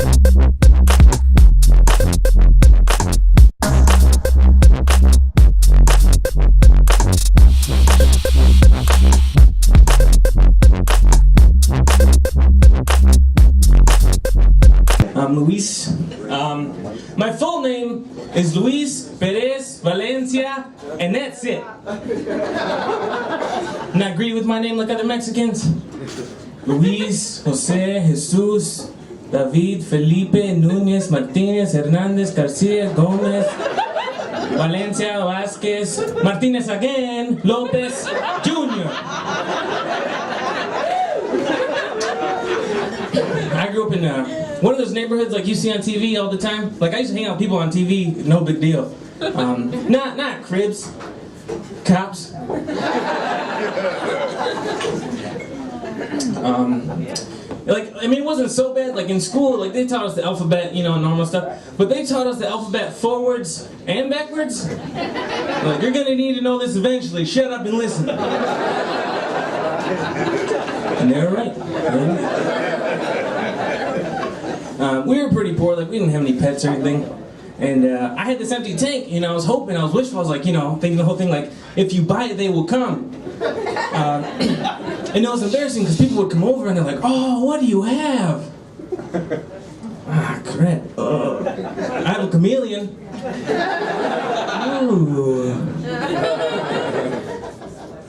I'm Luis. My full name is Luis Perez Valencia, and that's it. Not greedy with my name like other Mexicans. Luis, Jose, Jesus, David, Felipe, Núñez, Martinez, Hernández, Garcia, Gomez, Valencia, Vasquez, Martinez again, Lopez, Jr. I grew up in one of those neighborhoods like you see on TV all the time. Like I used to hang out with people on TV, no big deal. Not cribs, cops. It wasn't so bad. Like in school, like they taught us the alphabet, normal stuff. But they taught us the alphabet forwards and backwards. Like you're gonna need to know this eventually. Shut up and listen. And they were right. We were pretty poor, like we didn't have any pets or anything. And I had this empty tank, I was hoping, I was wishful, I was like, thinking the whole thing like, if you buy it, they will come. And it was embarrassing because people would come over and they're like, oh, what do you have? Ah, crap. I have a chameleon. Ooh.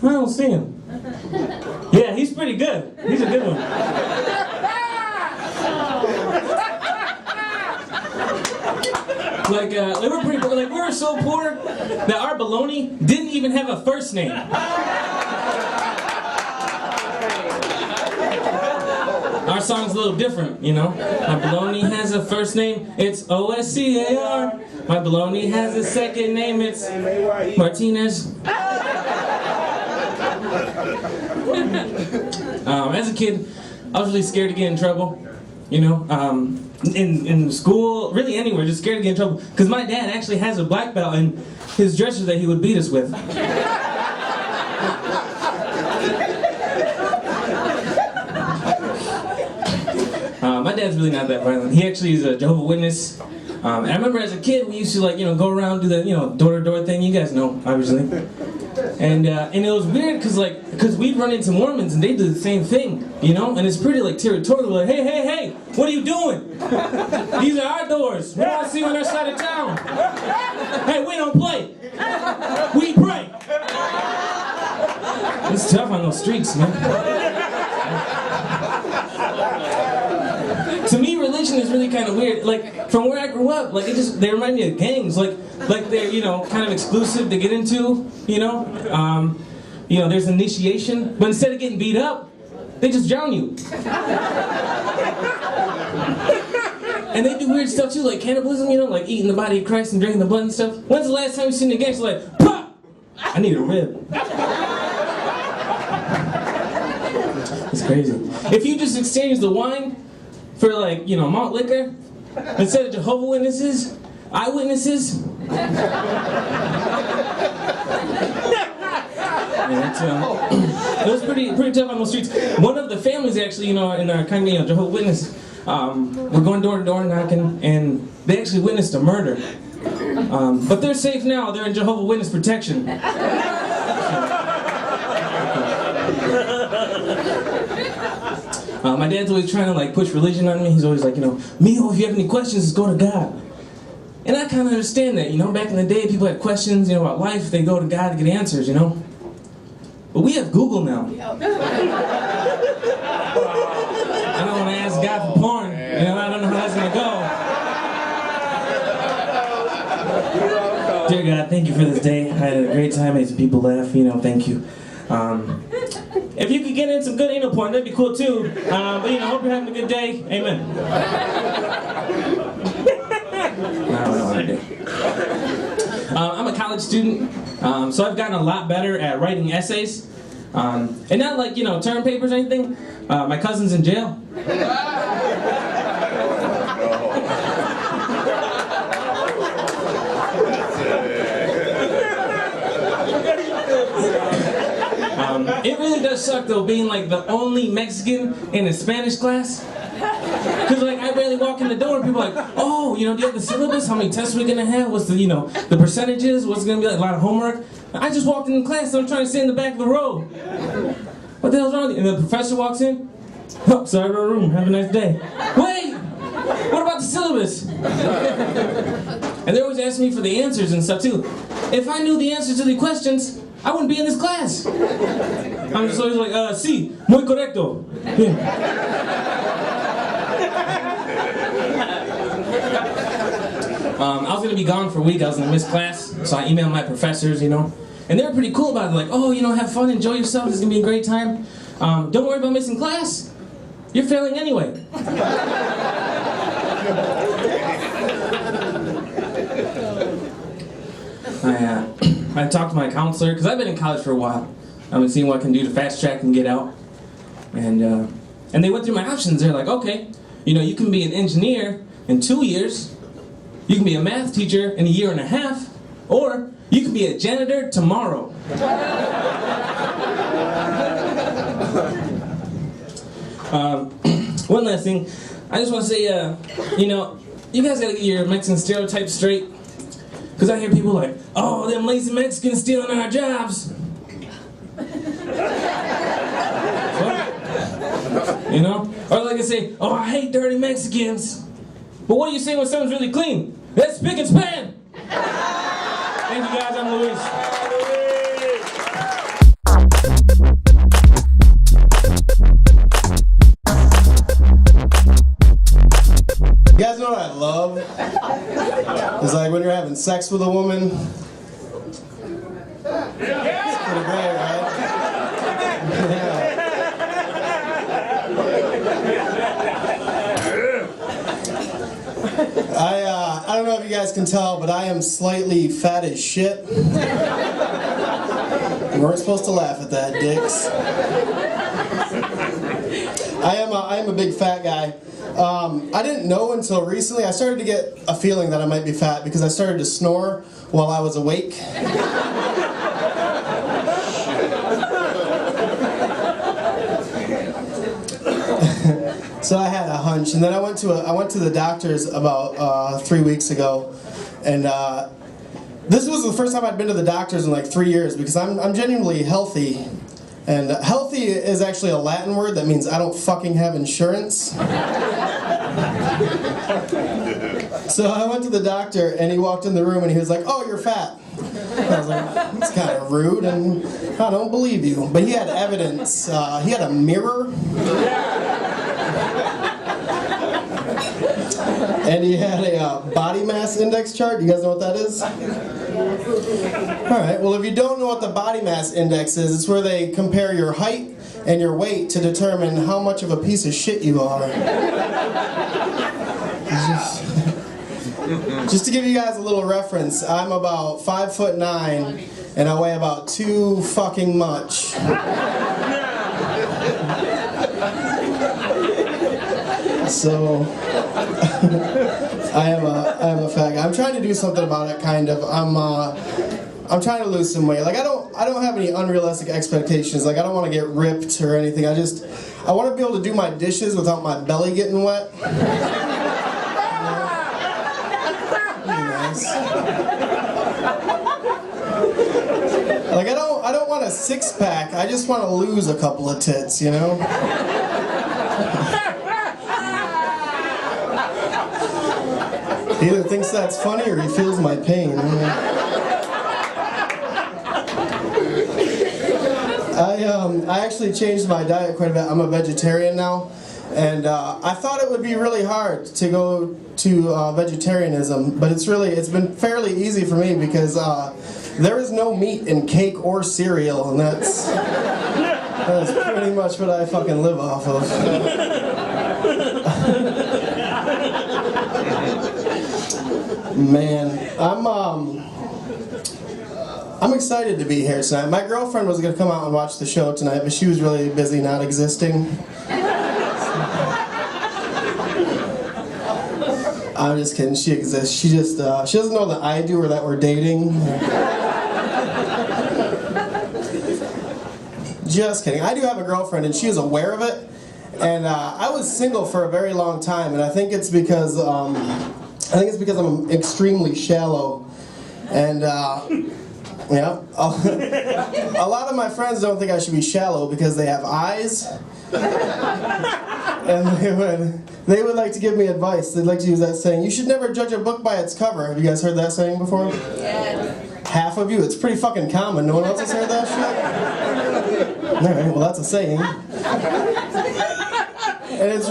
I don't see him. Yeah, he's pretty good. He's a good one. Like we were pretty poor. Like we were so poor that our baloney didn't even have a first name. Our song's a little different, My baloney has a first name, it's OSCAR. My baloney has a second name, it's Martinez. As a kid, I was really scared to get in trouble. In school, really anywhere, just scared to get in trouble. Because my dad actually has a black belt in his dresser that he would beat us with. My dad's really not that violent. He actually is a Jehovah's Witness. And I remember as a kid, we used to go around do the door-to-door thing. You guys know, obviously. And it was weird because we'd run into Mormons and they do the same thing, and it's pretty territorial. Like, hey, what are you doing? These are our doors. We want to see you on our side of town. Hey, we don't play. We pray. It's tough on those streets, man. To me, religion is really kind of weird. Like from where I grew up, they remind me of gangs. Like they're kind of exclusive to get into. There's initiation, but instead of getting beat up, they just drown you. And they do weird stuff too, like cannibalism. Like eating the body of Christ and drinking the blood and stuff. When's the last time you seen a gangster like, pop? I need a rib. It's crazy. If you just exchange the wine for malt liquor, instead of Jehovah's Witnesses, eyewitnesses. It was pretty tough on those streets. One of the families actually, in our kind of Jehovah's Witness, were going door to door knocking, and they actually witnessed a murder. But they're safe now. They're in Jehovah's Witness protection. My dad's always trying to push religion on me. He's always like, Mijo, if you have any questions, just go to God. And I kind of understand that, Back in the day, people had questions, about life. They go to God to get answers, But we have Google now. I don't want to ask God for porn. I don't know how that's going to go. Dear God, thank you for this day. I had a great time. I made some people laugh. Thank you. If you could get in some good anal porn, that'd be cool too. But hope you're having a good day. Amen. I'm a college student, so I've gotten a lot better at writing essays. And not term papers or anything. My cousin's in jail. It really does suck though, being the only Mexican in a Spanish class. Cause I barely walk in in the door and people are like, oh, do you have the syllabus? How many tests we're gonna have? What's the, the percentages? What's gonna be like? A lot of homework? I just walked in class, so I'm trying to sit in the back of the row. What the hell's wrong with you? And the professor walks in. Oh, sorry for the room. Have a nice day. Wait! What about the syllabus? And they're always asking me for the answers and stuff too. If I knew the answers to the questions, I wouldn't be in this class. I'm just always like, sí, muy correcto. Yeah. I was gonna be gone for a week. I was gonna miss class, so I emailed my professors, and they were pretty cool about it. Like, oh, have fun, enjoy yourself. It's gonna be a great time. Don't worry about missing class. You're failing anyway. I talked to my counselor because I've been in college for a while. I've been seeing what I can do to fast track and get out. And they went through my options. They're like, okay, you can be an engineer in 2 years. You can be a math teacher in 1.5 years, or you can be a janitor tomorrow. One last thing, I just want to say, you guys gotta get your Mexican stereotypes straight. Because I hear people like, oh, them lazy Mexicans stealing our jobs. Or like I say, oh, I hate dirty Mexicans. But what do you say when someone's really clean? That's spick and span. Thank you guys, I'm Luis. You guys know what I love? It's like when you're having sex with a woman. It's pretty great, right? Yeah. I don't know if you guys can tell, but I am slightly fat as shit. You weren't supposed to laugh at that, dicks. I am a big fat guy. I didn't know until recently. I started to get a feeling that I might be fat because I started to snore while I was awake. So I had a hunch, and then I went to the doctor's about 3 weeks ago, and this was the first time I'd been to the doctor's in like 3 years because I'm genuinely healthy. And healthy is actually a Latin word that means I don't fucking have insurance. So I went to the doctor and he walked in the room and he was like, oh, you're fat. And I was like, that's kind of rude and I don't believe you. But he had evidence. He had a mirror. And he had a body mass index chart. You guys know what that is? Alright, well if you don't know what the body mass index is, it's where they compare your height and your weight to determine how much of a piece of shit you are. Just to give you guys a little reference, I'm about 5'9" and I weigh about too fucking much. So I am a fat guy. I'm trying to do something about it, kind of. I'm trying to lose some weight. Like I don't have any unrealistic expectations. Like I don't want to get ripped or anything. I want to be able to do my dishes without my belly getting wet. Nice. Like I don't want a six-pack. I just want to lose a couple of tits, He either thinks that's funny or he feels my pain. I actually changed my diet quite a bit. I'm a vegetarian now, and I thought it would be really hard to go to vegetarianism, but it's been fairly easy for me because there is no meat in cake or cereal, and that's pretty much what I fucking live off of. Man, I'm excited to be here tonight. My girlfriend was going to come out and watch the show tonight, but she was really busy not existing. I'm just kidding, she exists. She doesn't know that I do or that we're dating. Just kidding. I do have a girlfriend and she is aware of it. And I was single for a very long time, and I think it's because I'm extremely shallow, and yeah, a lot of my friends don't think I should be shallow because they have eyes, and they would like to give me advice. They'd like to use that saying, "You should never judge a book by its cover." Have you guys heard that saying before? Yes. Half of you. It's pretty fucking common. No one else has heard that shit? Alright, well that's a saying. And it's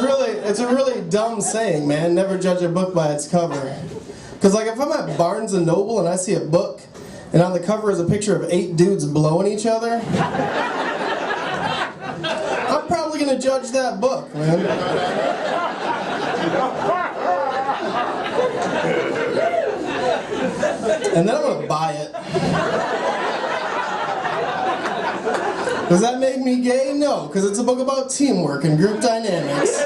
a really dumb saying, man. Never judge a book by its cover. Because like if I'm at Barnes & Noble and I see a book, and on the cover is a picture of 8 dudes blowing each other, I'm probably gonna judge that book, man. And then I'm gonna buy it. Does that make me gay? No, because it's a book about teamwork and group dynamics.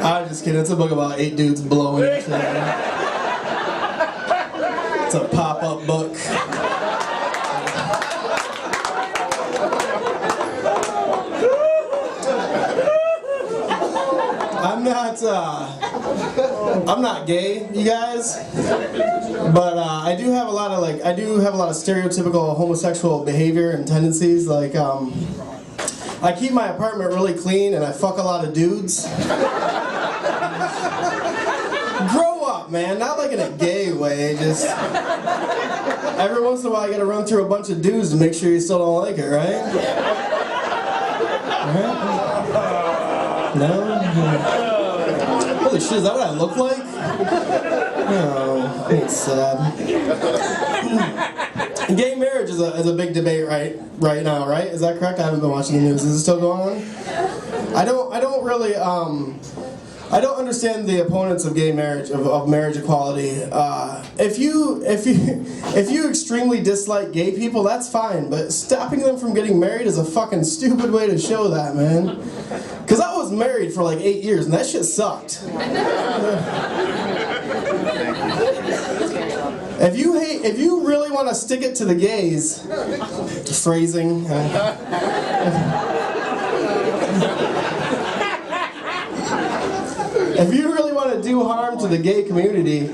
I'm just kidding, it's a book about 8 dudes blowing each other. It's a pop-up book. I'm not gay, you guys, but I do have a lot of stereotypical homosexual behavior and tendencies. Like I keep my apartment really clean and I fuck a lot of dudes. Grow up, man, not like in a gay way, just every once in a while you gotta run through a bunch of dudes to make sure you still don't like it, right? Right? No? Holy shit, is that what I look like? Oh, it's sad. Gay marriage is a big debate right now, right? Is that correct? I haven't been watching the news. Is it still going on? I don't really I don't understand the opponents of gay marriage, of marriage equality. If you extremely dislike gay people, that's fine, but stopping them from getting married is a fucking stupid way to show that, man. Because I was married for like 8 years, and that shit sucked. If you really want to stick it to the gays, phrasing. If you really want to do harm to the gay community,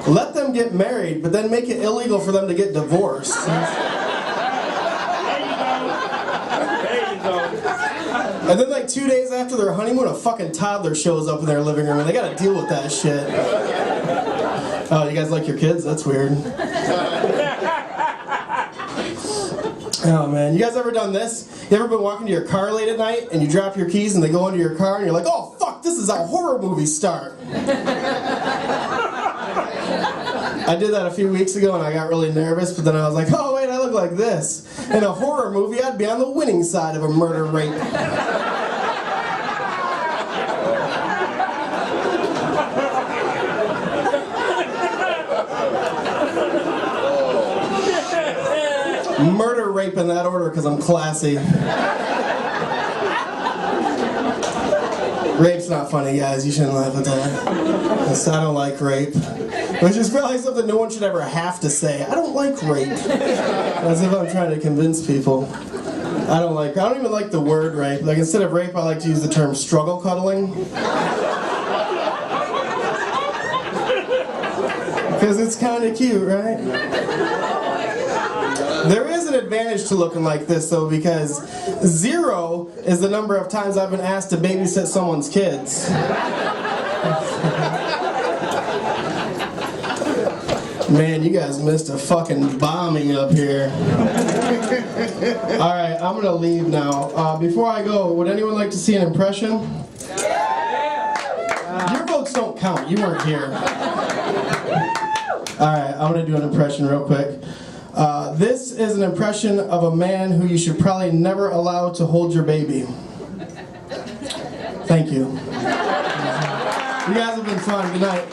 let them get married, but then make it illegal for them to get divorced. And then like 2 days after their honeymoon, a fucking toddler shows up in their living room and they gotta deal with that shit. Oh, you guys like your kids? That's weird. Oh man, you guys ever done this? You ever been walking to your car late at night and you drop your keys and they go into your car and you're like, oh fuck, this is how horror movies start. I did that a few weeks ago and I got really nervous, but then I was like, oh wait, I look like this. In a horror movie, I'd be on the winning side of a murder rape. Murder rape in that order because I'm classy. Rape's not funny, guys. You shouldn't laugh at that. I don't like rape. Which is probably something no one should ever have to say. I don't like rape. As if I'm trying to convince people. I don't even like the word rape. Like instead of rape, I like to use the term struggle cuddling. Because it's kind of cute, right? There is an advantage to looking like this though, because 0 is the number of times I've been asked to babysit someone's kids. Man, you guys missed a fucking bombing up here. Alright, I'm gonna leave now. Before I go, would anyone like to see an impression? Your votes don't count, you weren't here. Alright, I'm gonna do an impression real quick. This is an impression of a man who you should probably never allow to hold your baby. Thank you. You guys have been fun. Good night.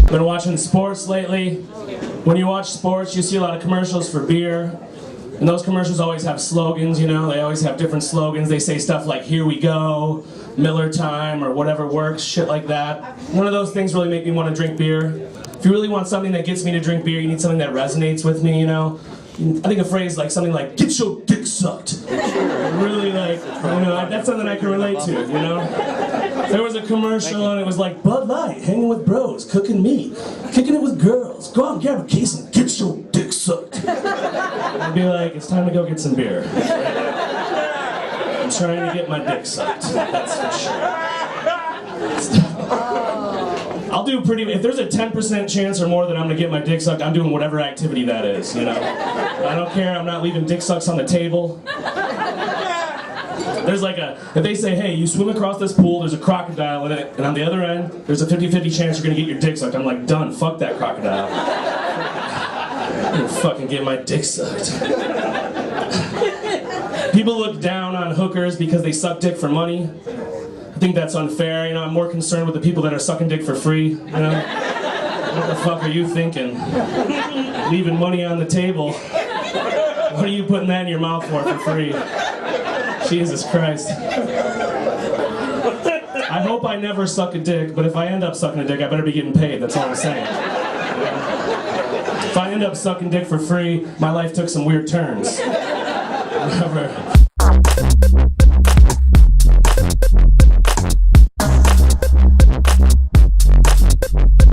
Been watching sports lately. When you watch sports, you see a lot of commercials for beer. And those commercials always have slogans, you know, they always have different slogans. They say stuff like, here we go, Miller time, or whatever works, shit like that. None of those things really make me want to drink beer. If you really want something that gets me to drink beer, you need something that resonates with me, you know. I think a phrase like something like, get your dick sucked. Really like, you know, that's something I can relate to, you know. There was a commercial and it was like, Bud Light, hanging with bros, cooking meat, kicking it with girls, go out and grab a case and get your dick sucked. I'd be like, it's time to go get some beer. I'm trying to get my dick sucked, that's for sure. I'll do pretty, if there's a 10% chance or more that I'm gonna get my dick sucked, I'm doing whatever activity that is, you know. I don't care, I'm not leaving dick sucks on the table. There's like if they say, hey, you swim across this pool, there's a crocodile in it, and on the other end, there's a 50-50 chance you're gonna get your dick sucked. I'm like, done, fuck that crocodile. I'm gonna fucking get my dick sucked. People look down on hookers because they suck dick for money. I think that's unfair, you know, I'm more concerned with the people that are sucking dick for free, you know? What the fuck are you thinking? Leaving money on the table. What are you putting that in your mouth for free? Jesus Christ. I hope I never suck a dick, but if I end up sucking a dick, I better be getting paid, that's all I'm saying. If I end up sucking dick for free, my life took some weird turns. Whatever.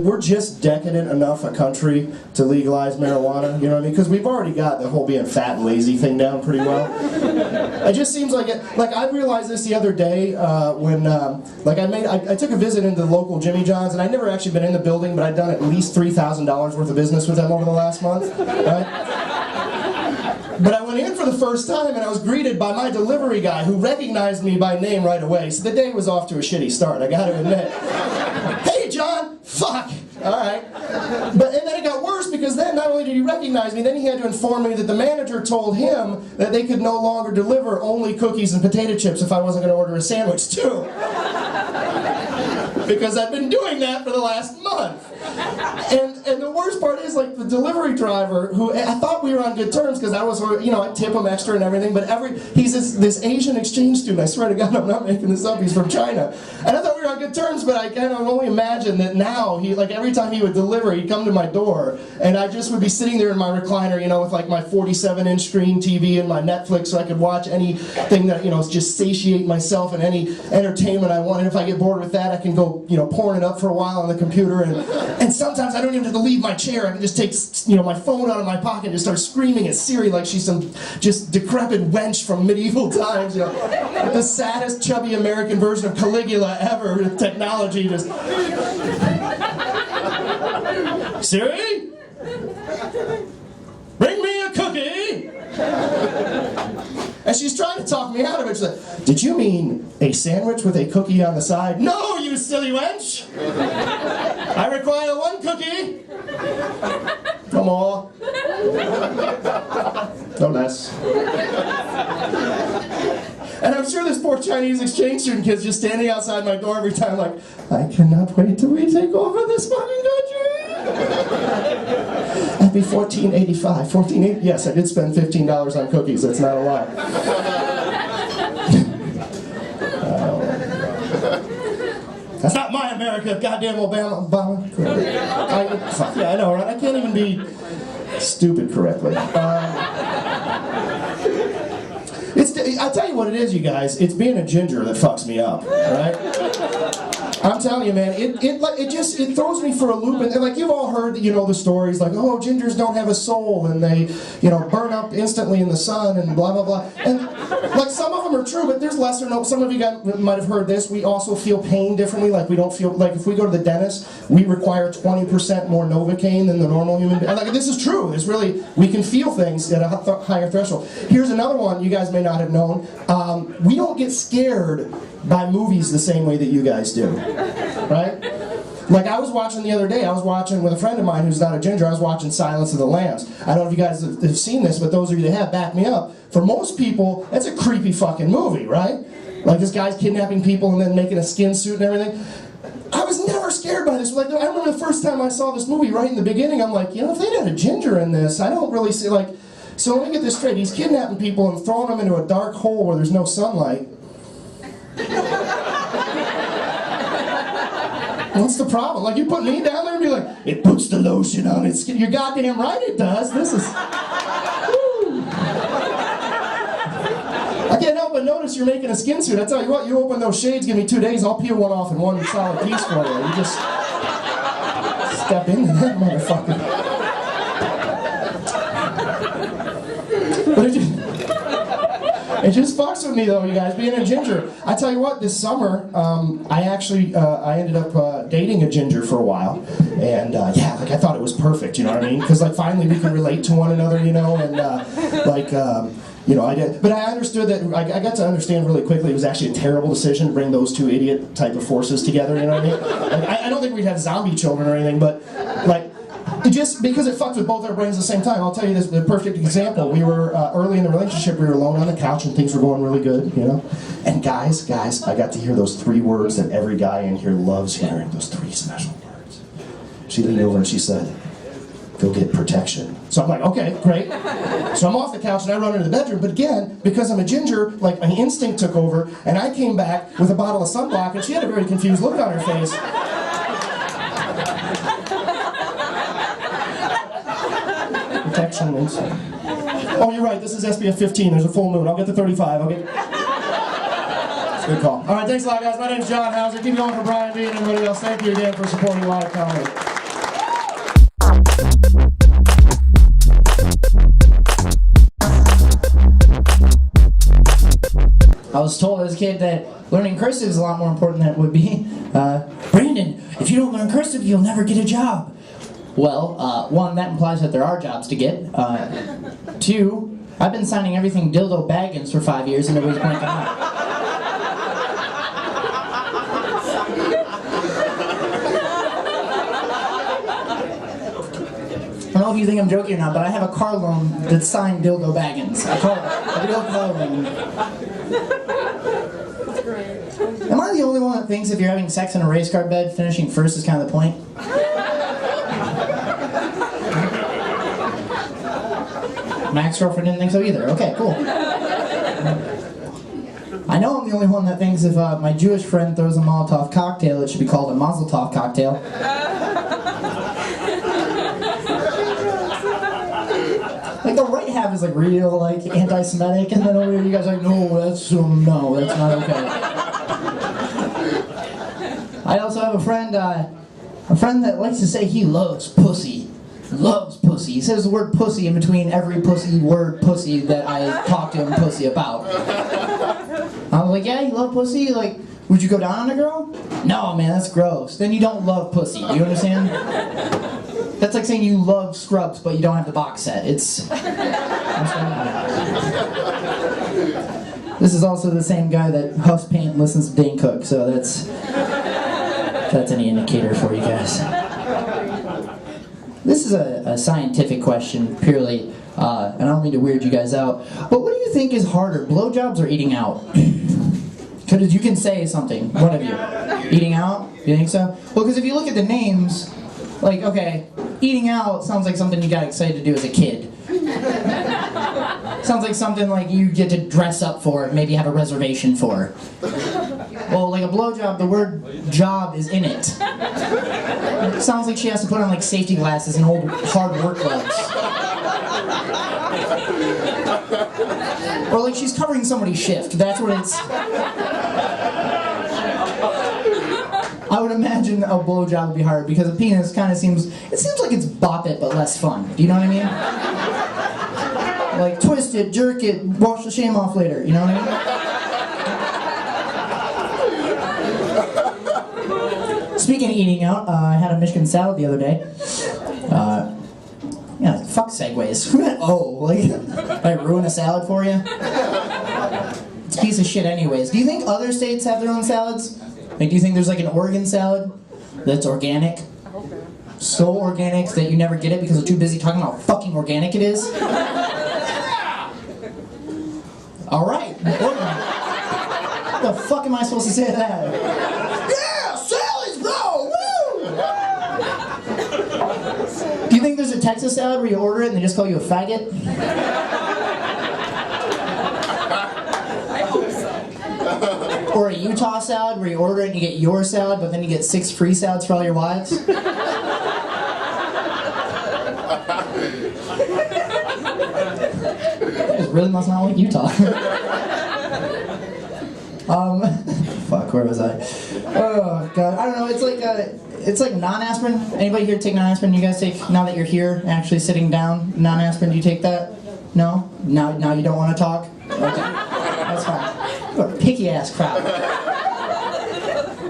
We're just decadent enough a country to legalize marijuana, you know what I mean? Because we've already got the whole being fat and lazy thing down pretty well. It just seems like it, like I realized this the other day when I took a visit into the local Jimmy John's, and I'd never actually been in the building, but I'd done at least $3,000 worth of business with them over the last month, right? But I went in for the first time and I was greeted by my delivery guy who recognized me by name right away. So the day was off to a shitty start, I gotta admit. Hey John! Fuck! Alright. And then it got worse because then not only did he recognize me, then he had to inform me that the manager told him that they could no longer deliver only cookies and potato chips if I wasn't going to order a sandwich too. Because I've been doing that for the last month. And the worst part is, like, the delivery driver, who I thought we were on good terms because I was, you know, I tip him extra and everything, but he's this Asian exchange student, I swear to God, I'm not making this up, he's from China. And I thought we were on good terms, but I kind of only imagine that now, like, every time he would deliver, he'd come to my door, and I just would be sitting there in my recliner, you know, with, like, my 47-inch screen TV and my Netflix so I could watch anything that, you know, just satiate myself and any entertainment I want. And if I get bored with that, I can go, you know, pouring it up for a while on the computer, and sometimes I don't even have to leave my chair. I can just take, you know, my phone out of my pocket and just start screaming at Siri like she's some just decrepit wench from medieval times, you know. The saddest chubby American version of Caligula ever with technology just... Siri? Bring me a cookie! And she's trying to talk me out of it. She's like, did you mean a sandwich with a cookie on the side? No, you silly wench! I require one cookie! No more. No less. And I'm sure this poor Chinese exchange student kid's just standing outside my door every time like, I cannot wait till we take over this fucking country! Happy 1485. 1480. Yes, I did spend $15 on cookies. That's not a lie. That's not my America, goddamn Obama. Yeah, I know, right? I can't even be stupid correctly. I'll tell you what it is, you guys. It's being a ginger that fucks me up, right? I'm telling you, man, it throws me for a loop, and like you've all heard, you know, the stories like, oh, gingers don't have a soul, and they, you know, burn up instantly in the sun, and blah blah blah. And like some of them are true, but there's lesser known. Some of you guys might have heard this. We also feel pain differently. Like we don't feel like if we go to the dentist, we require 20% more Novocaine than the normal human being. Like this is true. It's really, we can feel things at a higher threshold. Here's another one you guys may not have known. We don't get scared by movies the same way that you guys do, right? Like I was watching the other day, I was watching with a friend of mine who's not a ginger, I was watching Silence of the Lambs. I don't know if you guys have seen this, but those of you that have, back me up. For most people, that's a creepy fucking movie, right? Like this guy's kidnapping people and then making a skin suit and everything. I was never scared by this. Like I remember the first time I saw this movie, right in the beginning, I'm like, you know, if they had a ginger in this, I don't really see, like, So let me get this straight. He's kidnapping people and throwing them into a dark hole where there's no sunlight. What's the problem? Like, you put me down there and be like, it puts the lotion on its skin. You're goddamn right it does. This is... Woo. I can't help but notice you're making a skin suit. I tell you what, you open those shades, give me 2 days, I'll peel one off in one solid piece for you. You just step into that motherfucker. But it just fucks with me though, you guys, being a ginger. I tell you what, this summer, I ended up dating a ginger for a while. And yeah, like I thought it was perfect, you know what I mean? Because like finally we can relate to one another, you know, and you know, I did, but I understood that, I got to understand really quickly it was actually a terrible decision to bring those two idiot type of forces together, you know what I mean? Like, I don't think we'd have zombie children or anything, but like, it just, because it fucked with both our brains at the same time. I'll tell you this, the perfect example. We were, early in the relationship, we were alone on the couch and things were going really good, you know? And guys, I got to hear those 3 words that every guy in here loves hearing, those 3 special words. She leaned over and she said, go get protection. So I'm like, okay, great. So I'm off the couch and I run into the bedroom, but again, because I'm a ginger, like an instinct took over, and I came back with a bottle of sunblock, and she had a very confused look on her face. Protection means... Oh, you're right, this is SPF 15, there's a full moon. I'll get the 35, I'll get... That's a good call. Alright, thanks a lot, guys. My name's John Hauser. Keep going for Brian B and everybody else. Thank you again for supporting live comedy. I was told as a kid that learning cursive is a lot more important than it would be. Brandon, if you don't learn cursive, you'll never get a job. Well, 1, that implies that there are jobs to get. 2, I've been signing everything dildo baggins for 5 years and nobody's blinking out. I don't know if you think I'm joking or not, but I have a car loan that's signed dildo baggins. A real car loan. Am I the only one that thinks if you're having sex in a race car bed, finishing first is kind of the point? My ex-girlfriend didn't think so either. Okay, cool. I know I'm the only one that thinks if my Jewish friend throws a Molotov cocktail, it should be called a Mazel Tov cocktail. Like the right half is like real like anti-Semitic, and then over here you guys are like, no, that's not okay. I also have a friend that likes to say he loves pussy. Loves pussy. He says the word pussy in between every pussy word pussy that I talk to him pussy about. I was like, yeah, you love pussy? Like, would you go down on a girl? No, man, that's gross. Then you don't love pussy. Do you understand? That's like saying you love Scrubs, but you don't have the box set. It's... This is also the same guy that huffs paint and listens to Dane Cook, so that's any indicator for you guys. This is a scientific question, purely, and I don't mean to weird you guys out, but what do you think is harder, blowjobs or eating out? Because you can say something, one of you. Eating out? You think so? Well, because if you look at the names, like, okay, eating out sounds like something you got excited to do as a kid. Sounds like something like you get to dress up for and maybe have a reservation for. Well, like a blowjob, the word job is in it. It sounds like she has to put on like safety glasses and hold hard work gloves. Or like she's covering somebody's shift. That's what it's... I would imagine a blowjob would be hard because a penis kind of seems... It seems like it's bop it but less fun. Do you know what I mean? Like twist it, jerk it, wash the shame off later. You know what I mean? Speaking of eating out, I had a Michigan salad the other day. Yeah, fuck segues. Oh, like, I ruin a salad for you? It's a piece of shit anyways. Do you think other states have their own salads? Like, do you think there's like an Oregon salad that's organic? So organic that you never get it because they're too busy talking about how fucking organic it is? Alright. What the fuck am I supposed to say to that? Yeah, salads, bro! Woo! Do you think there's a Texas salad where you order it and they just call you a faggot? I hope so. Or a Utah salad where you order it and you get your salad, but then you get 6 free salads for all your wives? It really must not like Utah. Fuck, where was I? Oh god, I don't know. It's like non-aspirin. Anybody here take non-aspirin? You guys take, now that you're here, actually sitting down, non-aspirin? Do you take that? No? Now you don't want to talk? Okay, that's fine. You're a picky ass crowd.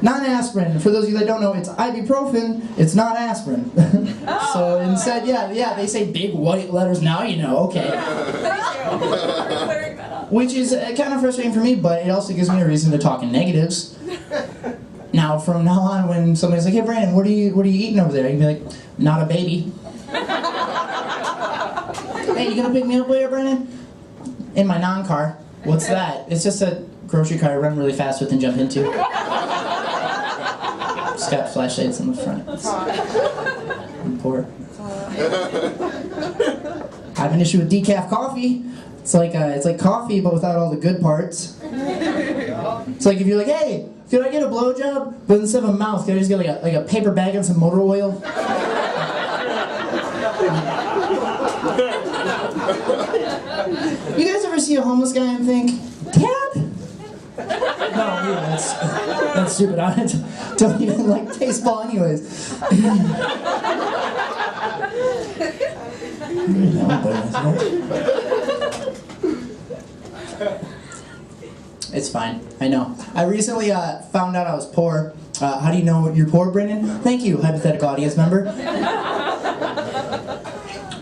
Non-aspirin, for those of you that don't know, it's ibuprofen. It's not aspirin. So instead, yeah, they say big white letters. Now you know. Okay. Thank you. Clearing that up. Which is kind of frustrating for me, but it also gives me a reason to talk in negatives. Now, from now on, when somebody's like, "Hey, Brandon, what are you eating over there?" I can be like, "Not a baby." Hey, you gonna pick me up later, Brandon? In my non-car. What's that? It's just a grocery cart I run really fast with and jump into. It's got flashlights in the front. I'm poor. I have an issue with decaf coffee. It's like coffee, but without all the good parts. It's like if you're like, "Hey, could I get a blowjob?" But instead of a mouth, could I just get like a paper bag and some motor oil? You guys ever see a homeless guy and think, "Dad?" No, yeah, that's stupid. I don't even like baseball anyways. It's fine. I know. I recently found out I was poor. How do you know you're poor, Brandon? Thank you, hypothetical audience member.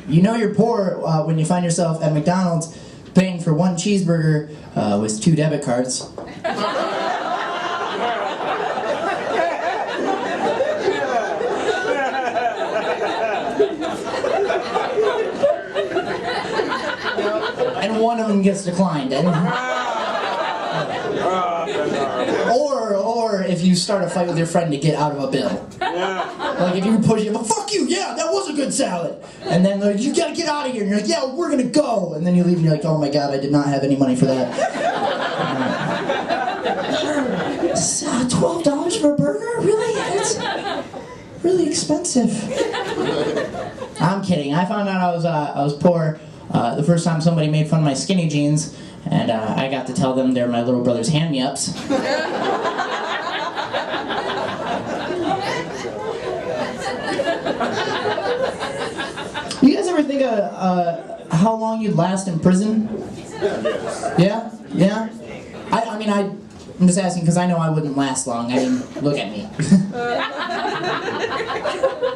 You know you're poor when you find yourself at McDonald's paying for 1 cheeseburger with 2 debit cards. And one of them gets declined. Or if you start a fight with your friend to get out of a bill. Like if you push him, "Fuck you, yeah, that was a good salad." And then they're like, "You gotta get out of here." And you're like, "Yeah, we're gonna go." And then you leave and you're like, "Oh my god, I did not have any money for that." $12 for a burger? Really? That's really expensive. I'm kidding. I found out I was poor the first time somebody made fun of my skinny jeans, and I got to tell them they're my little brother's hand-me-ups. You guys ever think of how long you'd last in prison? Yeah? Yeah? I'm just asking because I know I wouldn't last long. I mean, look at me.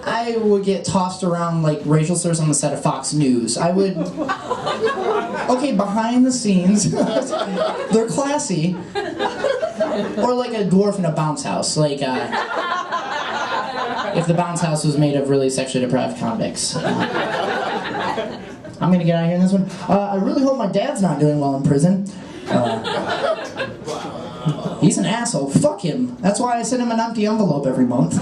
I would get tossed around like racial slurs on the set of Fox News. I would... Okay, behind the scenes, they're classy. Or like a dwarf in a bounce house. Like, if the bounce house was made of really sexually deprived convicts. I'm gonna get out of here in this one. I really hope my dad's not doing well in prison. He's an asshole. Fuck him. That's why I send him an empty envelope every month.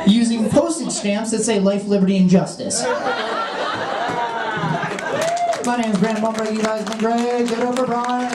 Using postage stamps that say life, liberty, and justice. My name is Brandon Bumbright. You guys have been great. Give it up for Brian.